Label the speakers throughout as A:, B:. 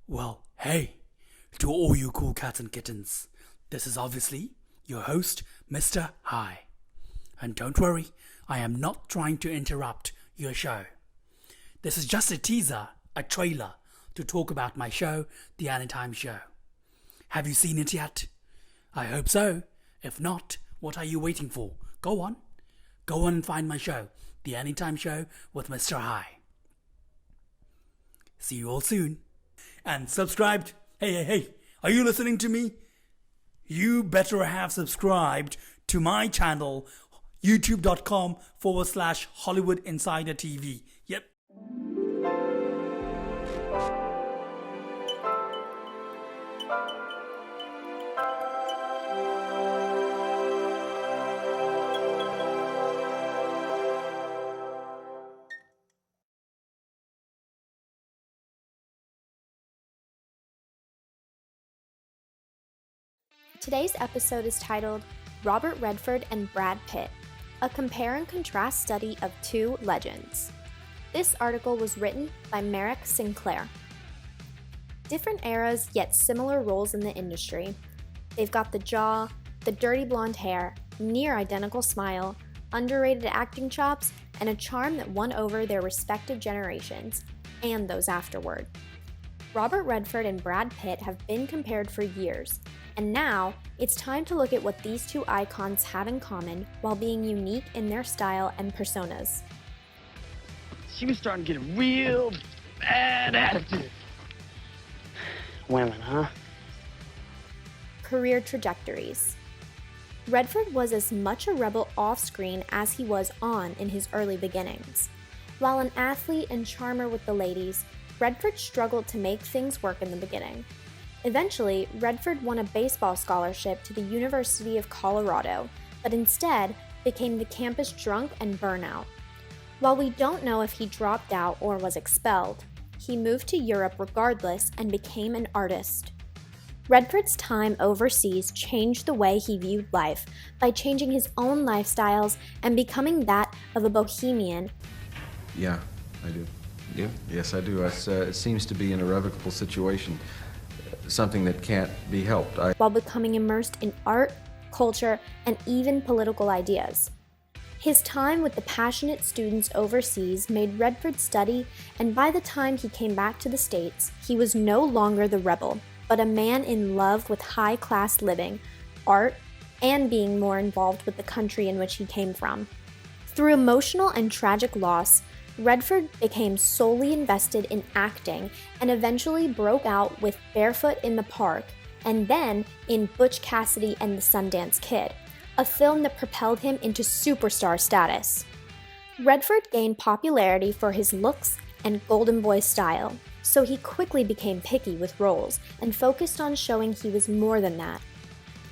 A: Well, hey, to all you cool cats and kittens, this is obviously your host, Mr. Hi. And don't worry, I am not trying to interrupt your show. This is just a teaser, a trailer, to talk about my show, The Anytime Show. Have you seen it yet? I hope so. If not, what are you waiting for? Go on and find my show, The Anytime Show with Mr. Hi. See you all soon. And subscribed. Hey, are you listening to me? You better have subscribed to my channel, youtube.com/Hollywood Insider TV. Yep.
B: Today's episode is titled Robert Redford and Brad Pitt, a compare and contrast study of two legends. This article was written by Merrick Sinclair. Different eras, yet similar roles in the industry. They've got the jaw, the dirty blonde hair, near identical smile, underrated acting chops, and a charm that won over their respective generations, and those afterward. Robert Redford and Brad Pitt have been compared for years, and now it's time to look at what these two icons have in common while being unique in their style and personas.
C: She was starting to get a real bad attitude. Women, huh?
B: Career trajectories. Redford was as much a rebel off-screen as he was on in his early beginnings. While an athlete and charmer with the ladies, Redford struggled to make things work in the beginning. Eventually, Redford won a baseball scholarship to the University of Colorado, but instead became the campus drunk and burnout. While we don't know if he dropped out or was expelled, he moved to Europe regardless and became an artist. Redford's time overseas changed the way he viewed life by changing his own lifestyles and becoming that of a bohemian.
D: Yeah, I do.
E: Yeah.
D: Yes, I do. It seems to be an irrevocable situation, something that can't be helped.
B: While becoming immersed in art, culture, and even political ideas. His time with the passionate students overseas made Redford study, and by the time he came back to the States, he was no longer the rebel, but a man in love with high-class living, art, and being more involved with the country in which he came from. Through emotional and tragic loss, Redford became solely invested in acting and eventually broke out with Barefoot in the Park and then in Butch Cassidy and the Sundance Kid, a film that propelled him into superstar status. Redford gained popularity for his looks and golden boy style, so he quickly became picky with roles and focused on showing he was more than that.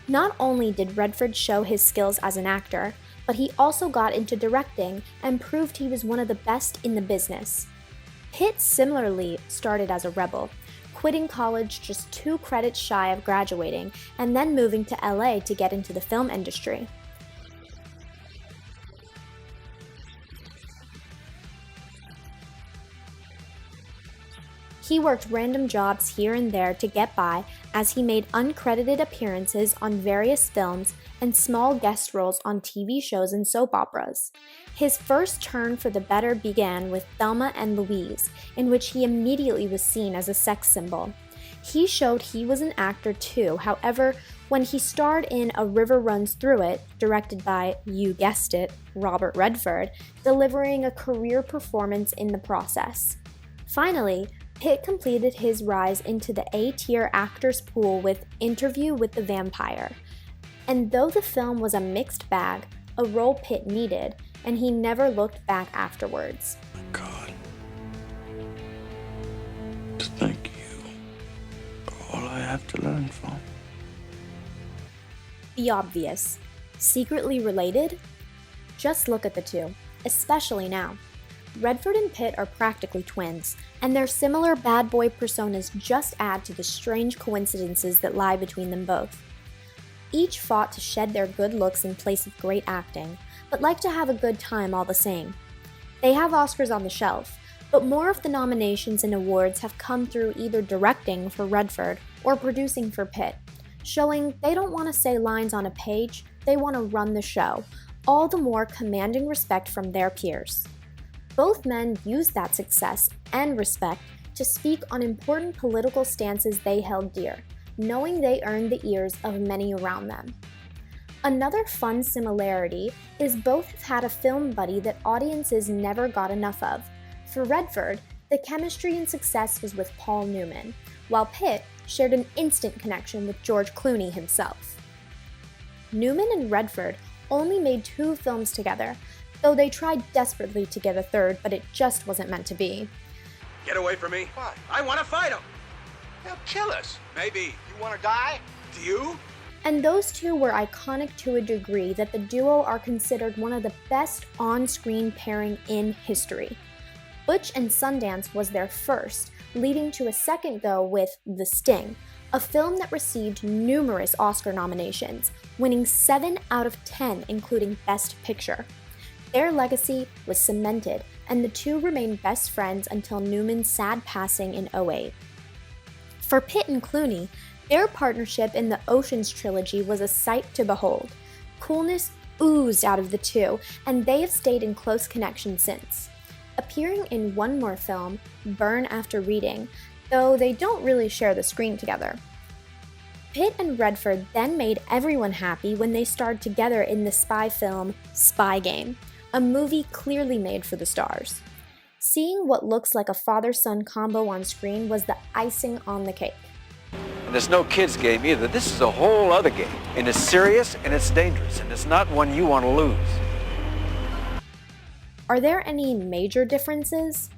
B: Not only did Redford show his skills as an actor, but he also got into directing and proved he was one of the best in the business. Pitt similarly started as a rebel, quitting college just 2 credits shy of graduating and then moving to LA to get into the film industry. He worked random jobs here and there to get by as he made uncredited appearances on various films and small guest roles on TV shows and soap operas. His first turn for the better began with Thelma and Louise, in which he immediately was seen as a sex symbol. He showed he was an actor too, however, when he starred in A River Runs Through It, directed by, you guessed it, Robert Redford, delivering a career performance in the process. Finally, Pitt completed his rise into the A-tier actors pool with Interview with the Vampire. And though the film was a mixed bag, a role Pitt needed, and he never looked back afterwards.
E: My God. Thank you for all I have to learn from.
B: The obvious. Secretly related? Just look at the two, especially now. Redford and Pitt are practically twins, and their similar bad boy personas just add to the strange coincidences that lie between them both. Each fought to shed their good looks in place of great acting, but like to have a good time all the same. They have Oscars on the shelf, But more of the nominations and awards have come through either directing for Redford or producing for Pitt, showing they don't want to say lines on a page, they want to run the show, all the more commanding respect from their peers. Both men used that success and respect to speak on important political stances they held dear, knowing they earned the ears of many around them. Another fun similarity is both have had a film buddy that audiences never got enough of. For Redford, the chemistry and success was with Paul Newman, while Pitt shared an instant connection with George Clooney himself. Newman and Redford only made 2 films together, though they tried desperately to get a third, but it just wasn't meant to be.
F: Get away from me.
G: Why?
F: I want to fight him.
G: They'll kill us.
F: Maybe.
G: You want to die?
F: Do you?
B: And those two were iconic to a degree that the duo are considered one of the best on-screen pairing in history. Butch and Sundance was their first, leading to a second go with The Sting, a film that received numerous Oscar nominations, winning 7 out of 10, including Best Picture. Their legacy was cemented, and the two remained best friends until Newman's sad passing in '08. For Pitt and Clooney, their partnership in the Ocean's trilogy was a sight to behold. Coolness oozed out of the two, and they have stayed in close connection since. Appearing in one more film, Burn After Reading, though they don't really share the screen together. Pitt and Redford then made everyone happy when they starred together in the spy film Spy Game, a movie clearly made for the stars. Seeing what looks like a father-son combo on screen was the icing on the cake.
H: And there's no kids game either. This is a whole other game. And it's serious and it's dangerous and it's not one you want to lose.
B: Are there any major differences?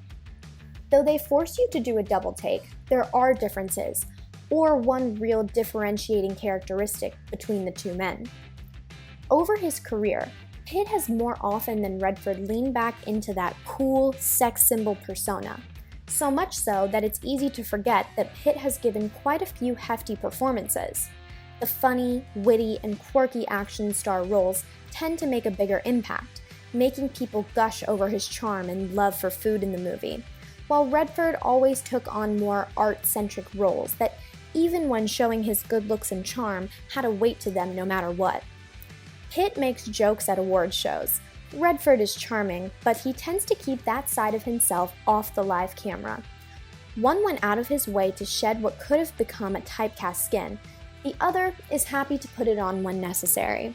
B: Though they force you to do a double take, there are differences, or one real differentiating characteristic between the two men. Over his career, Pitt has more often than Redford leaned back into that cool, sex symbol persona. So much so that it's easy to forget that Pitt has given quite a few hefty performances. The funny, witty, and quirky action star roles tend to make a bigger impact, making people gush over his charm and love for food in the movie, while Redford always took on more art-centric roles that, even when showing his good looks and charm, had a weight to them no matter what. Pitt makes jokes at award shows. Redford is charming, but he tends to keep that side of himself off the live camera. One went out of his way to shed what could have become a typecast skin. The other is happy to put it on when necessary.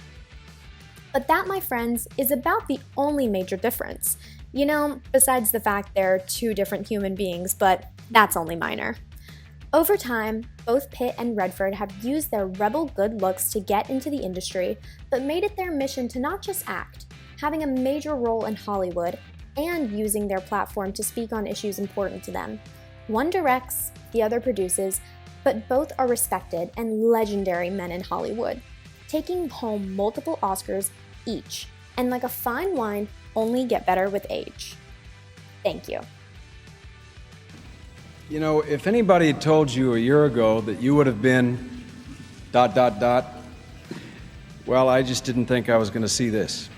B: But that, my friends, is about the only major difference. You know, besides the fact they're two different human beings, but that's only minor. Over time, both Pitt and Redford have used their rebel good looks to get into the industry, but made it their mission to not just act, having a major role in Hollywood, and using their platform to speak on issues important to them. One directs, the other produces, but both are respected and legendary men in Hollywood, taking home multiple Oscars each, and like a fine wine, only get better with age. Thank you.
D: You know, if anybody had told you a year ago that you would have been ... well, I just didn't think I was going to see this.